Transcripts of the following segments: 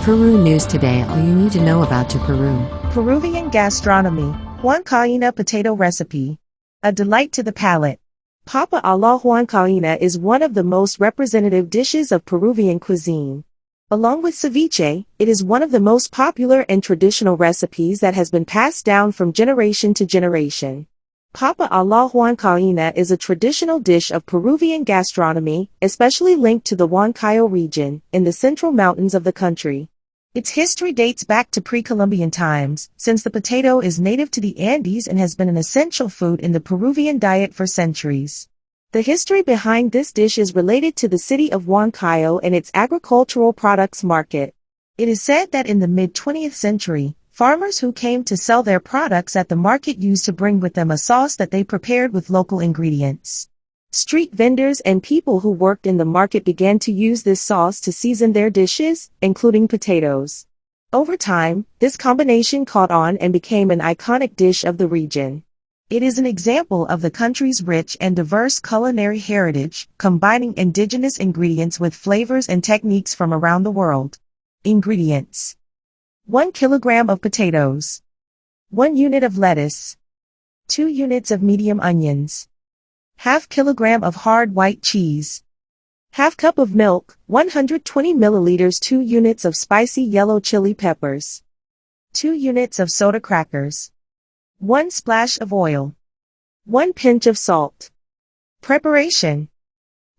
Peru News Today. All you need to know about Peru. Peruvian Gastronomy, Huancaina Potato Recipe. A delight to the palate. Papa a la huancaína is one of the most representative dishes of Peruvian cuisine. Along with ceviche, it is one of the most popular and traditional recipes that has been passed down from generation to generation. Papa a la huancaína is a traditional dish of Peruvian gastronomy, especially linked to the Huancayo region, in the central mountains of the country. Its history dates back to pre-Columbian times, since the potato is native to the Andes and has been an essential food in the Peruvian diet for centuries. The history behind this dish is related to the city of Huancayo and its agricultural products market. It is said that in the mid-20th century, farmers who came to sell their products at the market used to bring with them a sauce that they prepared with local ingredients. Street vendors and people who worked in the market began to use this sauce to season their dishes, including potatoes. Over time, this combination caught on and became an iconic dish of the region. It is an example of the country's rich and diverse culinary heritage, combining indigenous ingredients with flavors and techniques from around the world. Ingredients: 1 kilogram of potatoes, 1 unit of lettuce, 2 units of medium onions, ½ kilogram of hard white cheese, ½ cup of milk, 120 milliliters, 2 units of spicy yellow chili peppers, 2 units of soda crackers, 1 splash of oil, 1 pinch of salt. Preparation.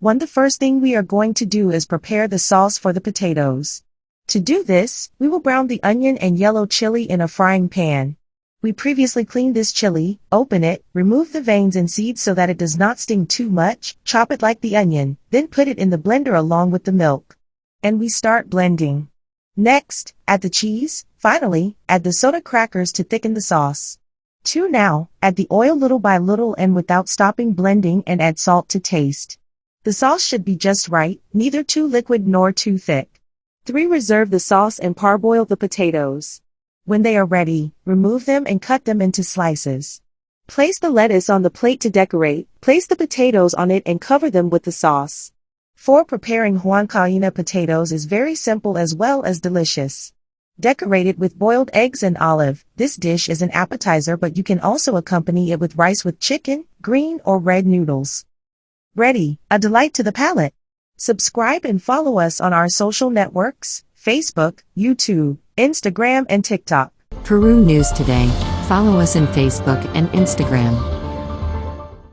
1. The first thing we are going to do is prepare the sauce for the potatoes. To do this, we will brown the onion and yellow chili in a frying pan. We previously cleaned this chili, open it, remove the veins and seeds so that it does not sting too much, chop it like the onion, then put it in the blender along with the milk. And we start blending. Next, add the cheese. Finally, add the soda crackers to thicken the sauce. 2. Now, add the oil little by little and without stopping blending, and add salt to taste. The sauce should be just right, neither too liquid nor too thick. 3. Reserve the sauce and parboil the potatoes. When they are ready, remove them and cut them into slices. Place the lettuce on the plate to decorate, place the potatoes on it and cover them with the sauce. 4. Preparing huancaína potatoes is very simple as well as delicious. Decorate it with boiled eggs and olive. This dish is an appetizer, but you can also accompany it with rice with chicken, green or red noodles. Ready, a delight to the palate. Subscribe and follow us on our social networks: Facebook, YouTube, Instagram and TikTok. Peru News Today. Follow us on Facebook and Instagram.